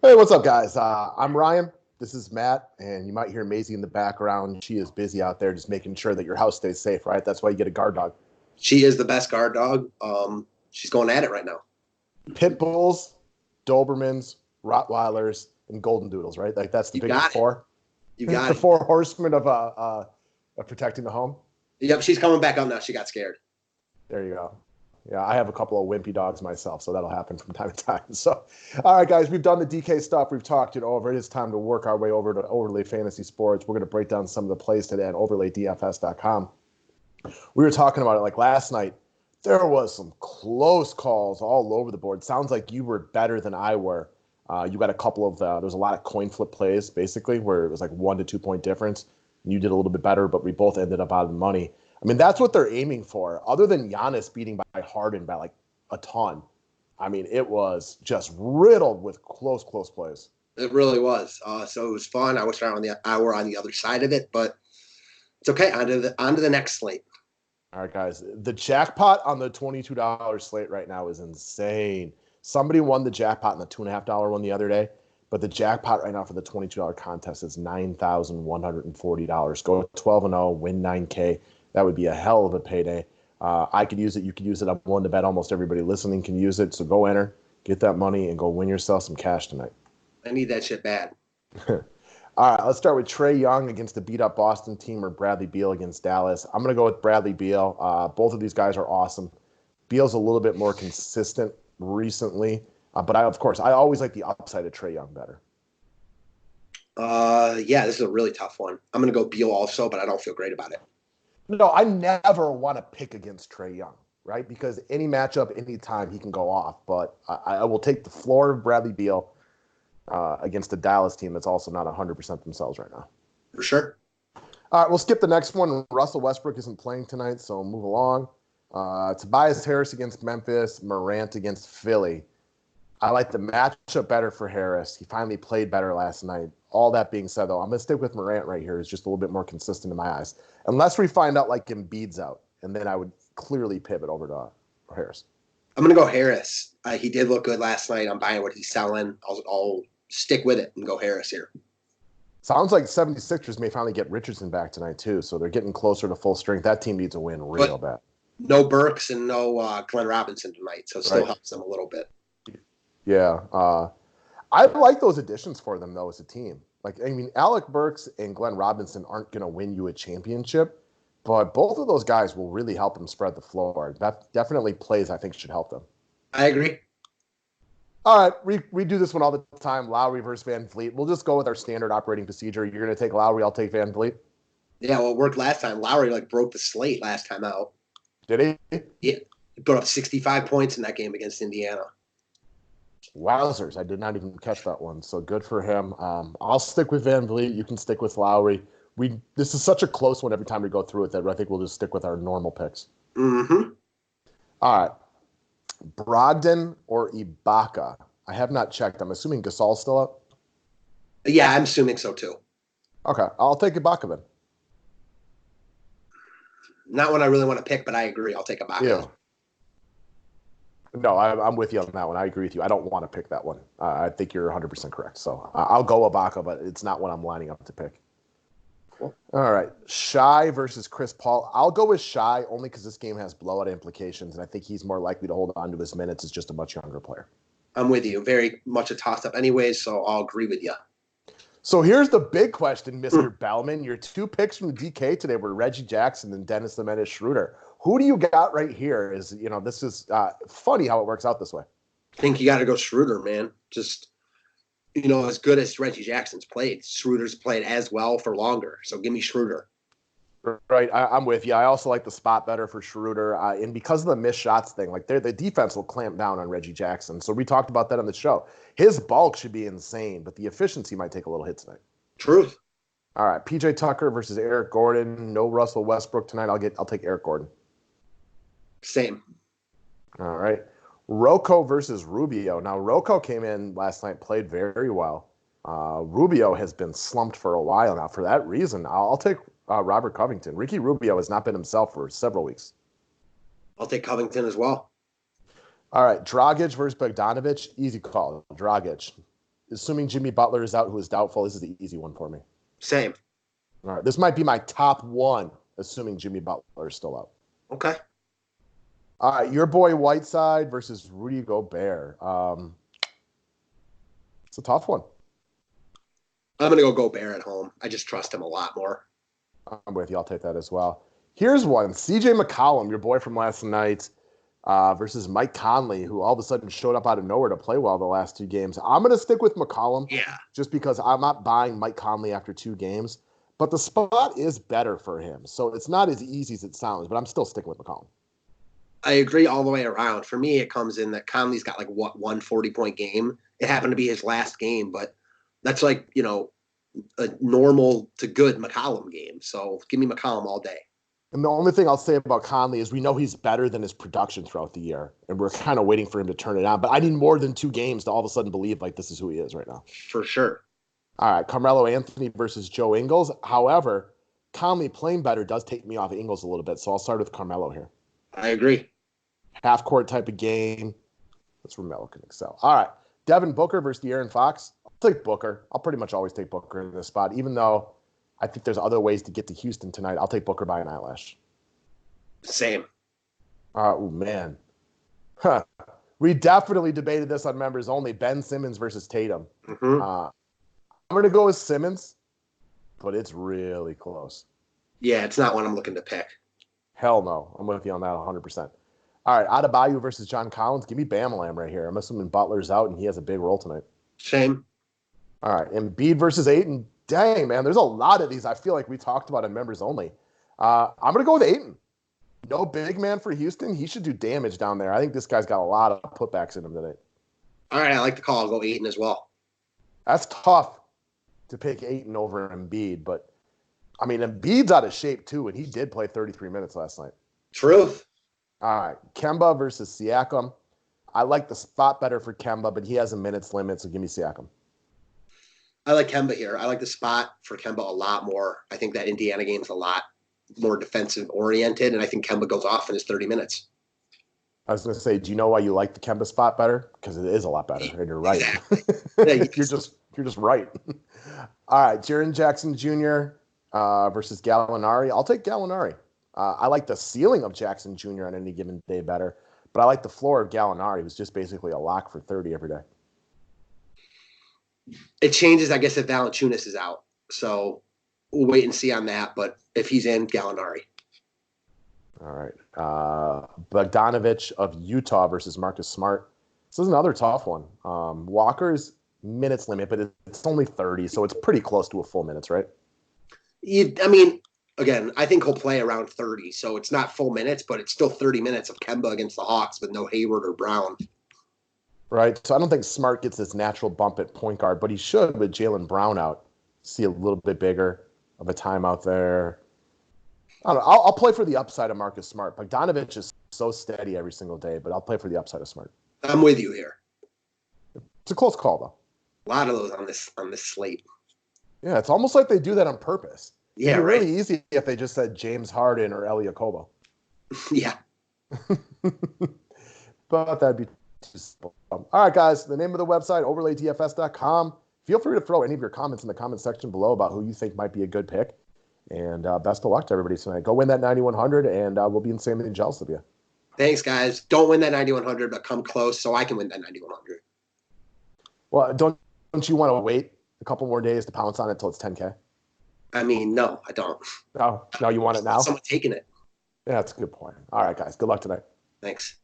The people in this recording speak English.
Hey, what's up, guys? I'm Ryan. This is Matt, and you might hear Maisie in the background. She is busy out there just making sure that your house stays safe, right? That's why you get a guard dog. She is the best guard dog. She's going at it right now. Pit bulls, Dobermans, Rottweilers, and Golden Doodles, right? Like that's the You biggest got it. four. You got The it. four horsemen of protecting the home. Yep, she's coming back up now. She got scared. There you go. Yeah, I have a couple of wimpy dogs myself, so that'll happen from time to time. So, all right, guys, we've done the DK stuff. We've talked it over. It is time to work our way over to Overlay Fantasy Sports. We're going to break down some of the plays today on OverlayDFS.com. We were talking about it like last night. There was some close calls all over the board. Sounds like you were better than I were. You got a couple of there was a lot of coin flip plays basically where it was like 1 to 2 point difference. You did a little bit better, but we both ended up out of the money. I mean, that's what they're aiming for. Other than Giannis beating by Harden by like a ton, I mean, it was just riddled with close plays. It really was. So it was fun. I wish I were on the other side of it, but it's okay. On to the next slate. All right, guys. The jackpot on the $22 slate right now is insane. Somebody won the jackpot in the $2.50 one the other day, but the jackpot right now for the $22 contest is $9,140. Go 12-0, win 9K. That would be a hell of a payday. I could use it. You could use it. I'm willing to bet almost everybody listening can use it. So go enter, get that money, and go win yourself some cash tonight. I need that shit bad. All right, let's start with Trae Young against the beat-up Boston team or Bradley Beal against Dallas. I'm going to go with Bradley Beal. Both of these guys are awesome. Beal's a little bit more consistent recently, but I always like the upside of Trae Young better. Yeah, this is a really tough one. I'm going to go Beal also, but I don't feel great about it. No, I never want to pick against Trae Young, right? Because any matchup, any time, he can go off. But I will take the floor of Bradley Beal against the Dallas team that's also not 100% themselves right now. For sure. All right, we'll skip the next one. Russell Westbrook isn't playing tonight, so move along. Tobias Harris against Memphis, Morant against Philly. I like the matchup better for Harris. He finally played better last night. All that being said, though, I'm going to stick with Morant right here. It's just a little bit more consistent in my eyes. Unless we find out like Embiid's out, and then I would clearly pivot over to Harris. I'm going to go Harris. He did look good last night. I'm buying what he's selling. I'll stick with it and go Harris here. Sounds like 76ers may finally get Richardson back tonight, too, so they're getting closer to full strength. That team needs a win real bad. No Burks and no Glenn Robinson tonight, so it still helps them a little bit. Yeah. I like those additions for them, though, as a team. Like, I mean, Alec Burks and Glenn Robinson aren't going to win you a championship, but both of those guys will really help them spread the floor. That definitely plays I think should help them. I agree. All right, we do this one all the time, Lowry versus Van Vliet. We'll just go with our standard operating procedure. You're going to take Lowry, I'll take Van Vliet. Yeah, well, it worked last time. Lowry, broke the slate last time out. Did he? Yeah. He put up 65 points in that game against Indiana. Wowzers, I did not even catch that one, so good for him. I'll stick with Van Vliet. You can stick with Lowry. This is such a close one every time we go through it that I think we'll just stick with our normal picks. Mm-hmm. All right. Brogdon or Ibaka? I have not checked. I'm assuming Gasol's still up? Yeah, I'm assuming so too. Okay, I'll take Ibaka then. Not one I really want to pick, but I agree. I'll take Ibaka. Yeah. No, I'm with you on that one. I agree with you. I don't want to pick that one. I think you're 100% correct. So I'll go Ibaka, but it's not what I'm lining up to pick. Cool. All right. Shai versus Chris Paul. I'll go with Shai only because this game has blowout implications, and I think he's more likely to hold on to his minutes as just a much younger player. I'm with you. Very much a toss-up anyways, so I'll agree with you. So here's the big question, Mr. Bellman. Your two picks from the DK today were Reggie Jackson and Dennis the Menace Schroeder. Who do you got right here? This is funny how it works out this way. I think you got to go Schroeder, man. Just, as good as Reggie Jackson's played, Schroeder's played as well for longer. So give me Schroeder. Right, I'm with you. I also like the spot better for Schroeder. And because of the missed shots thing, the defense will clamp down on Reggie Jackson. So we talked about that on the show. His bulk should be insane, but the efficiency might take a little hit tonight. Truth. All right, PJ Tucker versus Eric Gordon. No Russell Westbrook tonight. I'll take Eric Gordon. Same. All right. Rocco versus Rubio. Now, Rocco came in last night, played very well. Rubio has been slumped for a while now. For that reason, I'll take Robert Covington. Ricky Rubio has not been himself for several weeks. I'll take Covington as well. All right. Dragic versus Bogdanovic. Easy call. Dragic. assuming Jimmy Butler is out, who is doubtful, this is the easy one for me. Same. All right, this might be my top one, assuming Jimmy Butler is still out. Okay. All right, your boy Whiteside versus Rudy Gobert. It's a tough one. I'm going to go Gobert at home. I just trust him a lot more. I'm with you. I'll take that as well. Here's one. CJ McCollum, your boy from last night, versus Mike Conley, who all of a sudden showed up out of nowhere to play well the last 2 games. I'm going to stick with McCollum just because I'm not buying Mike Conley after 2 games. But the spot is better for him. So it's not as easy as it sounds, but I'm still sticking with McCollum. I agree all the way around. For me, it comes in that Conley's got like one 40-point game. It happened to be his last game, but that's like, a normal to good McCollum game. So give me McCollum all day. And the only thing I'll say about Conley is we know he's better than his production throughout the year, and we're kind of waiting for him to turn it on. But I need more than 2 games to all of a sudden believe like this is who he is right now. For sure. All right, Carmelo Anthony versus Joe Ingles. However, Conley playing better does take me off Ingles a little bit, so I'll start with Carmelo here. I agree. Half-court type of game. That's where Melo can excel. All right, Devin Booker versus De'Aaron Fox. I'll take Booker. I'll pretty much always take Booker in this spot, even though I think there's other ways to get to Houston tonight. I'll take Booker by an eyelash. Same. Oh, man. Huh. We definitely debated this on members only. Ben Simmons versus Tatum. Mm-hmm. I'm going to go with Simmons, but it's really close. Yeah, it's not one I'm looking to pick. Hell no. I'm with you on that 100%. All right, Adebayo versus John Collins. Give me Bam Lam right here. I'm assuming Butler's out and he has a big role tonight. Same. All right, Embiid versus Ayton. Dang, man, there's a lot of these I feel like we talked about in members only. I'm going to go with Ayton. No big man for Houston. He should do damage down there. I think this guy's got a lot of putbacks in him tonight. All right, I like the call. I'll go Ayton as well. That's tough to pick Ayton over Embiid, but I mean, Embiid's out of shape too, and he did play 33 minutes last night. Truth. All right, Kemba versus Siakam. I like the spot better for Kemba, but he has a minutes limit, so give me Siakam. I like Kemba here. I like the spot for Kemba a lot more. I think that Indiana game is a lot more defensive oriented, and I think Kemba goes off in his 30 minutes. I was going to say, do you know why you like the Kemba spot better? Because it is a lot better, and you're right. Exactly. You're just right. All right, Jaren Jackson Jr. Versus Gallinari. I'll take Gallinari. I like the ceiling of Jackson Jr. on any given day better, but I like the floor of Gallinari, who's just basically a lock for 30 every day. It changes, I guess, if Valanciunas is out. So we'll wait and see on that. But if he's in, Gallinari. All right. Bogdanovich of Utah versus Marcus Smart. This is another tough one. Walker's minutes limit, but it's only 30, so it's pretty close to a full minutes, right? Again, I think he'll play around 30, so it's not full minutes, but it's still 30 minutes of Kemba against the Hawks with no Hayward or Brown. Right. So I don't think Smart gets this natural bump at point guard, but he should with Jaylen Brown out. See a little bit bigger of a timeout there. I don't know. I'll play for the upside of Marcus Smart. Bogdanovich is so steady every single day, but I'll play for the upside of Smart. I'm with you here. It's a close call, though. A lot of those on this slate. Yeah, it's almost like they do that on purpose. Yeah, It'd be right. really easy if they just said James Harden or Elie Okobo. Yeah. But that'd be too simple. All right, guys, the name of the website, overlaydfs.com. Feel free to throw any of your comments in the comment section below about who you think might be a good pick. And best of luck to everybody tonight. Go win that 9,100, and we'll be insanely jealous of you. Thanks, guys. Don't win that 9,100, but come close so I can win that 9,100. Well, don't you want to wait a couple more days to pounce on it until it's 10K? No, I don't. No, you want it now? Someone taking it. Yeah, that's a good point. All right, guys. Good luck tonight. Thanks.